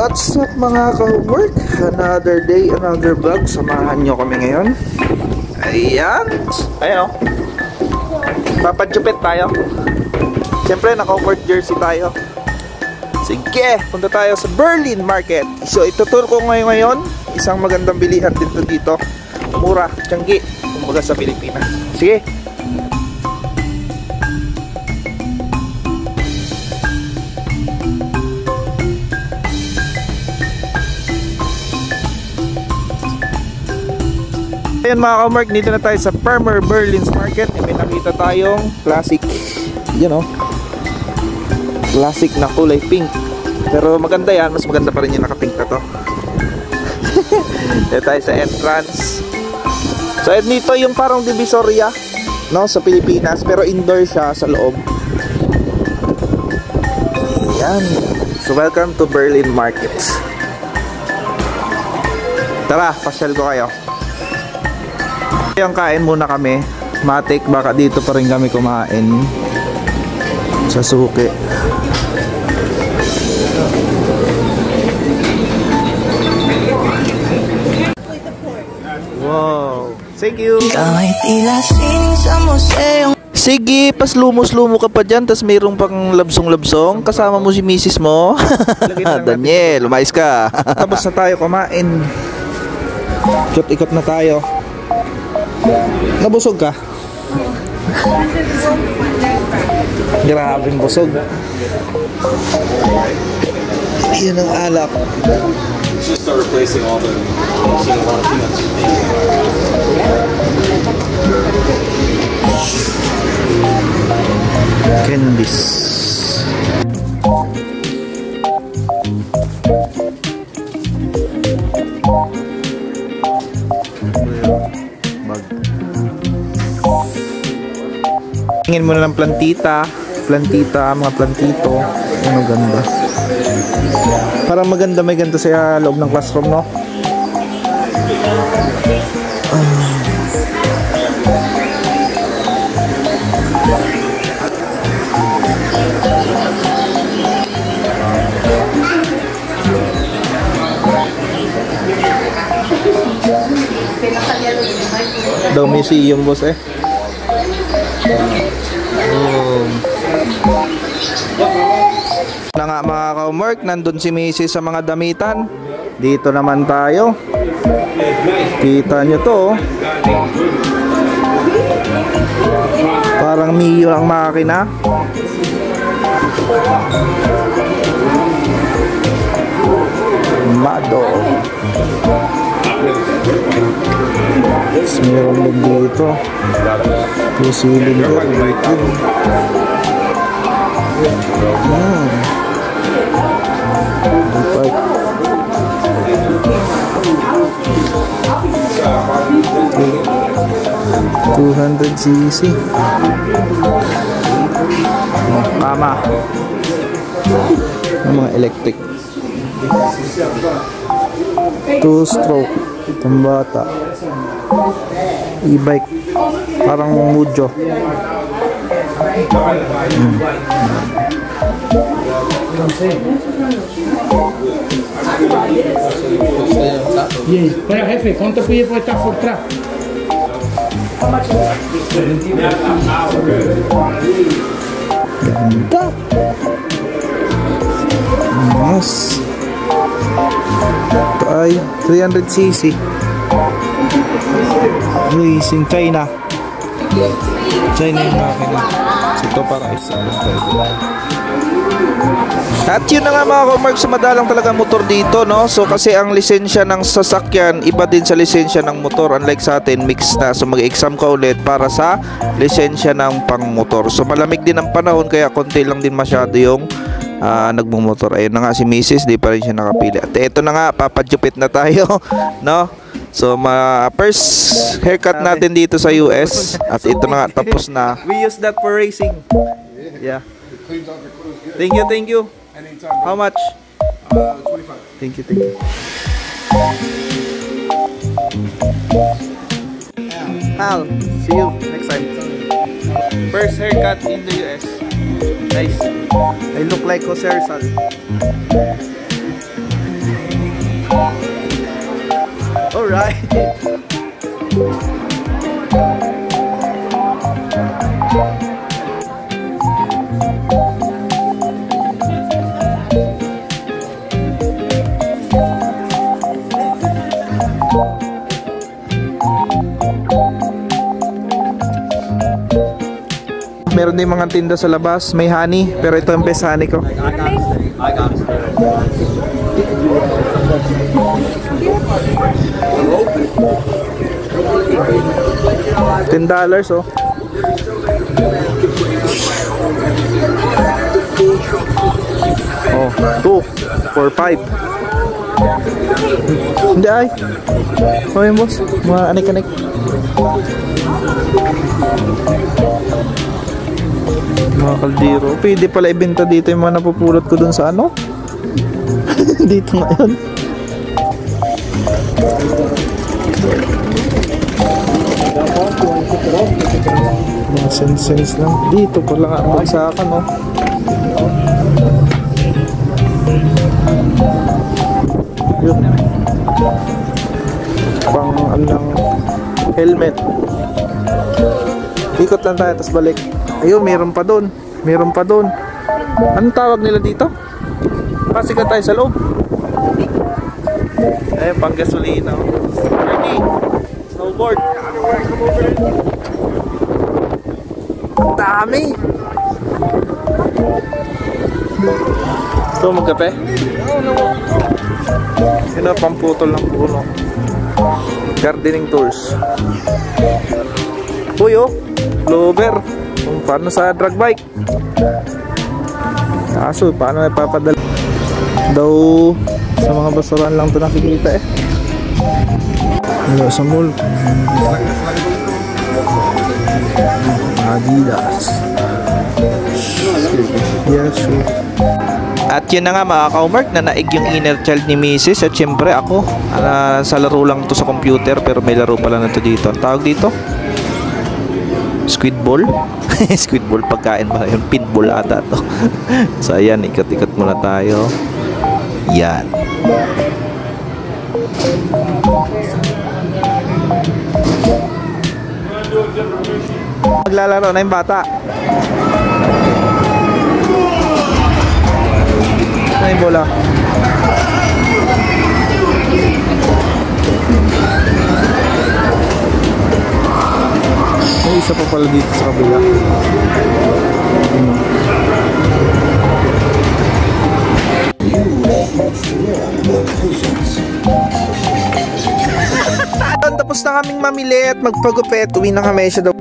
What's up mga ka-work? Another day, another vlog. Samahan nyo kami ngayon. Ayan. Ayan o. Papadjupit tayo. Siyempre naka-work jersey tayo. Sige, punta tayo sa Berlin Market. So ituturo ko ngayon isang magandang bilihan dito. Mura, tiyanggi, kumbaga sa Pilipinas. Sige. Ayan mga ka-mark, dito na tayo sa Farmer Berlin's Market. May nakita tayong classic, classic na kulay pink. Pero maganda yan, mas maganda pa rin yung naka-pink na to. Dito tayo sa entrance. So dito yung parang divisoria, no, sa Pilipinas, pero indoor siya sa loob. Ayan. So welcome to Berlin Market. Tara, pasyal ko kayo. Yung kain muna kami. Matik, baka dito pa rin kami kumain sa suki. Wow, thank you. Sige, pas lumos-lumo ka pa dyan, tas mayroong pang labsong-labsong. Kasama mo si misis mo. Daniel, lumayas ka. Tapos na tayo kumain. Ikot-ikot na tayo. Nabusog ka? Grabing busog. Yan ang alak. Just start replacing all the candies. Tingin mo na ng plantita, mga plantito. Ano ganda. Parang maganda, may ganda sa loob ng classroom, no? Daw museum, boss eh. Na nga mga ka-work, nandun si Mrs. sa mga damitan. Dito naman tayo. Kita nyo to, parang Mio ang makina. Mado. Meron din dito yung cylinder dito. $200cc. Tama. Yung mga electric 2-stroke pambata e-bike, parang Mujo. Pero jefe, ¿cuánto pide por esta Fortra? Ganda. Mas ito ay 300cc. Racing China yung makina. So ito parang isa. At yun na nga mga ka-mark, sumadalang talaga motor dito, no? So kasi ang lisensya ng sasakyan iba din sa lisensya ng motor. Unlike sa atin, mix na. So mag-exam ka ulit para sa lisensya ng pang-motor. So malamig din ang panahon, kaya konti lang din masyado yung nagmumotor. Ayun na nga si Mrs. Di pa rin siya nakapili. At ito na nga, papadjupit na tayo, no? So first haircut natin dito sa US. At ito na nga, tapos na. We use that for racing. Yeah. Thank you. How much? 25. Thank you. Al, see you next time. First haircut in the US. Nice. I look like Jose Rizal. Alright. Meron din mga tinda sa labas, may honey, pero ito ang best honey ko. I got it. $10 oh. Oh, 2 for 5. Hindi ay. Oh, yun boss. Mga anik-anik. Mga kaldero. Pwede pala ibenta dito yung mga napupulot ko dun sa ano? Dito ngayon. Mga sense lang. Dito pala nga ang bagsakan, no? Yun. Pang alang helmet. Ikot lang tayo, tapos balik. Ayun, meron pa doon. Meron pa doon. Anong tawag nila dito? Pasikat tayo sa loob. Ayun, pang gasolina. Ready? Snowboard. Ang dami. Gusto mo magkape? Sino pamputol ng puno? Gardening tools. Uy oh, Clover. Kung paano sa drag bike. Kaso paano ipapadala daw sa mga basurahan lang ito nakikita eh. Wala sa mall. Adidas. Yes, sure. At yun na nga mga ka-homework, na naig yung inner child ni Mrs. At syempre ako, sa laro lang to sa computer, pero may laro pala na to dito. Ang tawag dito? Squid ball? Squid ball, pagkain ba? Yung pinball ata to. So ayan, ikot-ikot muna tayo. Yan. Maglalaro na yung bata. Ano yung bola? May isa pa pala dito sa kabila. Tapos na kaming mamili at magpagupit. Uwi na kami siya daw.